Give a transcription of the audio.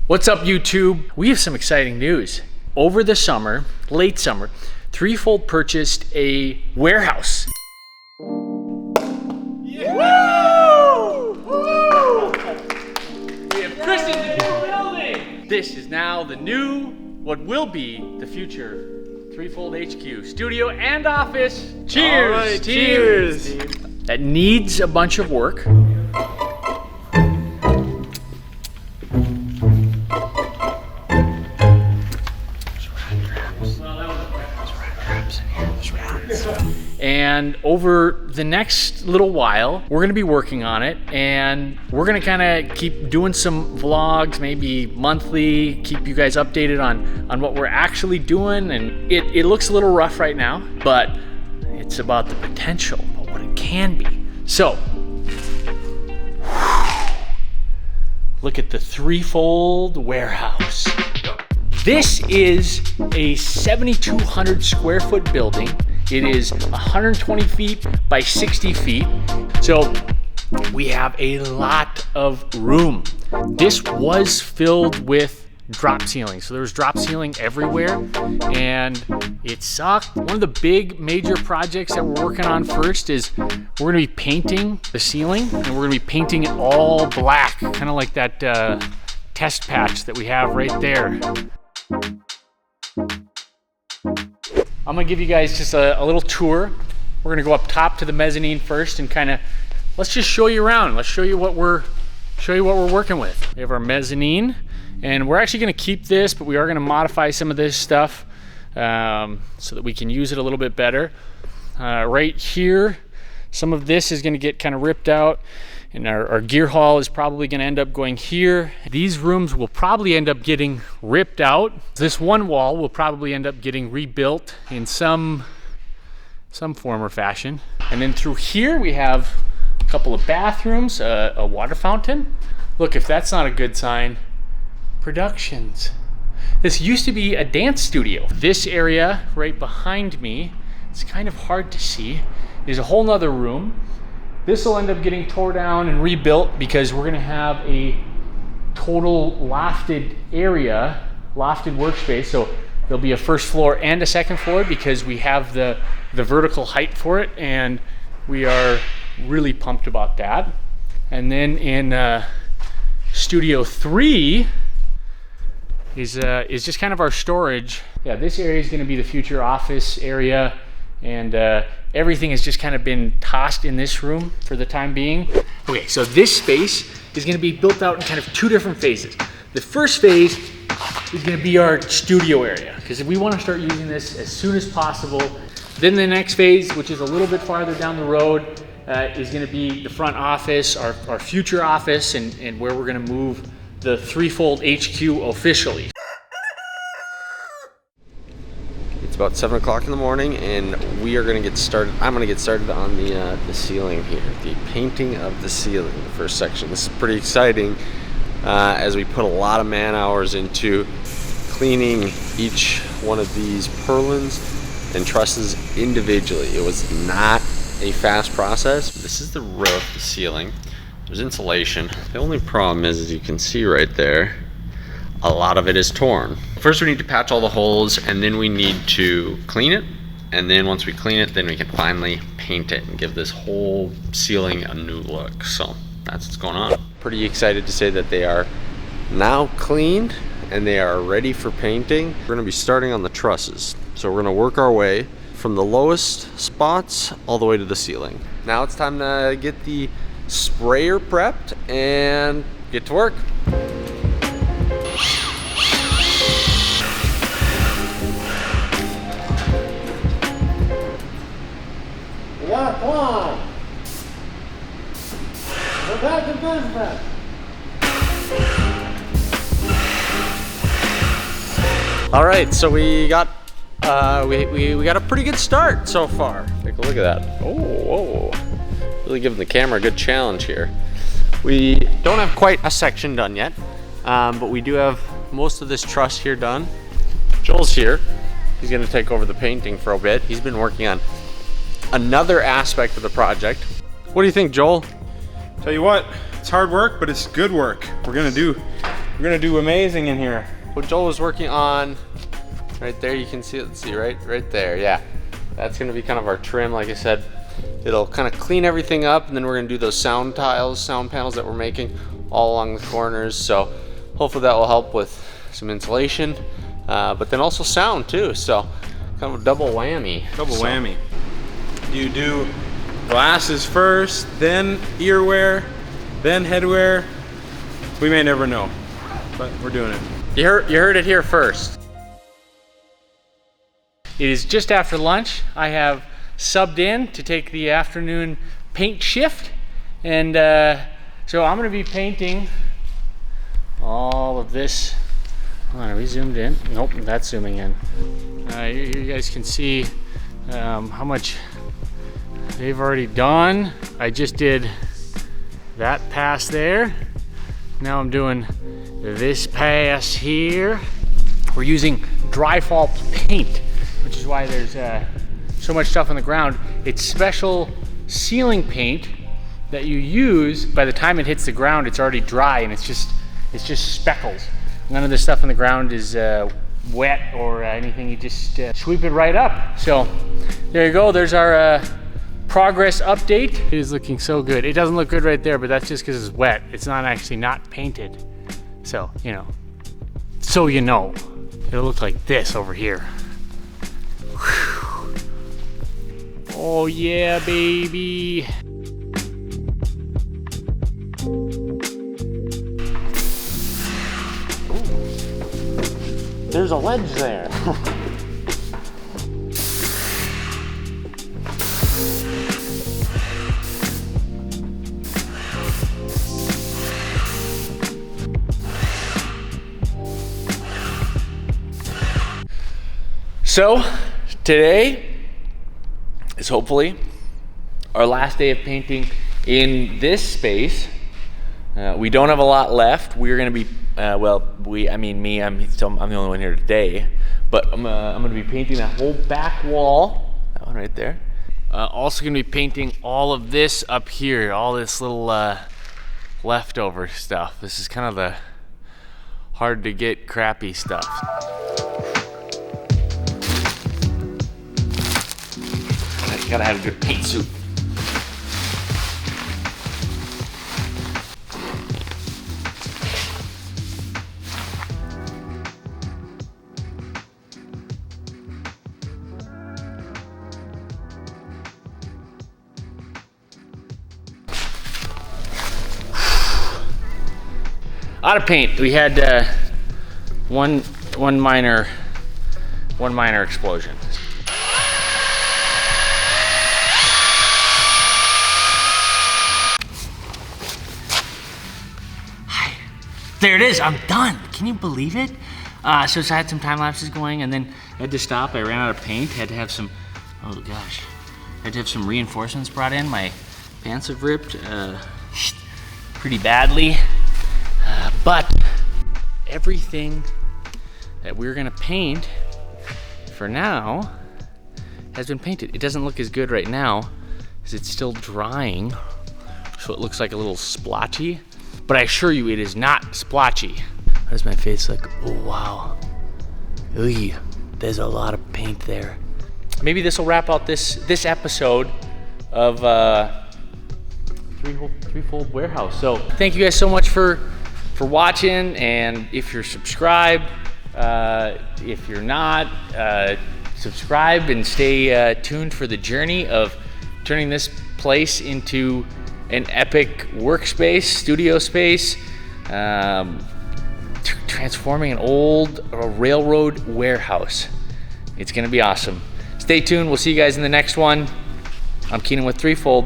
What's up, YouTube? We have some exciting news. Over the summer, late summer, Threefold purchased a warehouse. Yeah! Woo! Woo! We have christened the new building. This is now the new, what will be the future Threefold HQ, studio and office. Cheers! All right, cheers! That needs a bunch of work. And over the next little while, we're gonna be working on it, and we're gonna kind of keep doing some vlogs, maybe monthly, keep you guys updated on what we're actually doing. And it looks a little rough right now, but it's about the potential, about what it can be. So, look at the Threefold warehouse. This is a 7,200 square foot building. It is 120 feet by 60 feet. So we have a lot of room. This was filled with drop ceiling. So there was drop ceiling everywhere and it sucked. One of the big major projects that we're working on first is we're gonna be painting the ceiling, and we're gonna be painting it all black, kind of like that test patch that we have right there. I'm gonna give you guys just a little tour. We're gonna go up top to the mezzanine first and kind of, let's just show you around. Let's show you what we're working with. We have our mezzanine, and we're actually gonna keep this, but we are gonna modify some of this stuff so that we can use it a little bit better. Right here, some of this is gonna get kind of ripped out, and our gear hall is probably gonna end up going here. These rooms will probably end up getting ripped out. This one wall will probably end up getting rebuilt in some form or fashion. And then through here we have a couple of bathrooms, a water fountain. Look, if that's not a good sign, productions. This used to be a dance studio. This area right behind me, it's kind of hard to see, is a whole nother room. This will end up getting tore down and rebuilt because we're gonna have a total lofted area, lofted workspace. So there'll be a first floor and a second floor because we have the vertical height for it, and we are really pumped about that. And then in Studio 3 is just kind of our storage. Yeah, this area is gonna be the future office area, and everything has just kind of been tossed in this room for the time being. Okay, so this space is gonna be built out in kind of two different phases. The first phase is gonna be our studio area, because we wanna start using this as soon as possible. Then the next phase, which is a little bit farther down the road, is gonna be the front office, our future office, and where we're gonna move the Threefold HQ officially. It's about 7 o'clock in the morning, and we are going to get started. I'm going to get started on the ceiling here, the painting of the ceiling, the first section. This is pretty exciting as we put a lot of man hours into cleaning each one of these purlins and trusses individually. It was not a fast process. This is the roof, the ceiling. There's insulation. The only problem is, as you can see right there, a lot of it is torn. First we need to patch all the holes, and then we need to clean it. And then once we clean it, then we can finally paint it and give this whole ceiling a new look. So that's what's going on. Pretty excited to say that they are now cleaned and they are ready for painting. We're gonna be starting on the trusses. So we're gonna work our way from the lowest spots all the way to the ceiling. Now it's time to get the sprayer prepped and get to work. Yeah, come on. We're back to business. All right, so we got we got a pretty good start so far. Take a look at that. Oh, whoa. Really giving the camera a good challenge here. We don't have quite a section done yet, but we do have most of this truss here done. Joel's here. He's gonna take over the painting for a bit. He's been working on another aspect of the project. What do you think, Joel? Tell you what, it's hard work, but it's good work. We're gonna do We're gonna do amazing in here. What Joel was working on, right there, you can see it. See right there. Yeah, that's gonna be kind of our trim. Like I said, it'll kind of clean everything up, and then we're gonna do those sound panels that we're making all along the corners. So hopefully that will help with some insulation, but then also sound too. So kind of a double whammy. Double whammy. Do you do glasses first, then earwear, then headwear? We may never know, but we're doing it. You heard it here first. It is just after lunch. I have subbed in to take the afternoon paint shift, and so I'm going to be painting all of this. Hold on, are we zoomed in? Nope, that's zooming in. You guys can see how much they've already done. I just did that pass there. Now I'm doing this pass here. We're using dry fall paint, which is why there's so much stuff on the ground. It's special ceiling paint that you use. By the time it hits the ground, it's already dry, and it's just speckles. None of the stuff on the ground is wet or anything. You just sweep it right up. So there you go. There's our progress update. It is looking so good. It doesn't look good right there, but that's just because it's wet. It's not actually not painted. So, you know. So you know. It'll look like this over here. Whew. Oh yeah, baby. There's a ledge there. So today is hopefully our last day of painting in this space. We don't have a lot left. We're gonna be, I'm the only one here today, but I'm gonna be painting that whole back wall, that one right there. Also gonna be painting all of this up here, all this little leftover stuff. This is kind of the hard to get crappy stuff. Gotta have a good paint suit. Out of paint. We had one minor explosion. There it is, I'm done. Can you believe it? So I had some time lapses going, and then I had to stop. I ran out of paint, had to have some, oh gosh. Had to have some reinforcements brought in. My pants have ripped pretty badly. But everything that we're gonna paint for now has been painted. It doesn't look as good right now because it's still drying. So it looks like a little splotchy. But I assure you, it is not splotchy. How does my face look? Oh, wow. Ooh, there's a lot of paint there. Maybe this will wrap out this episode of Threefold Warehouse. So thank you guys so much for watching, and if you're subscribed, if you're not, subscribe and stay tuned for the journey of turning this place into an epic workspace, studio space, transforming an old railroad warehouse. It's gonna be awesome. Stay tuned, we'll see you guys in the next one. I'm Keenan with Threefold.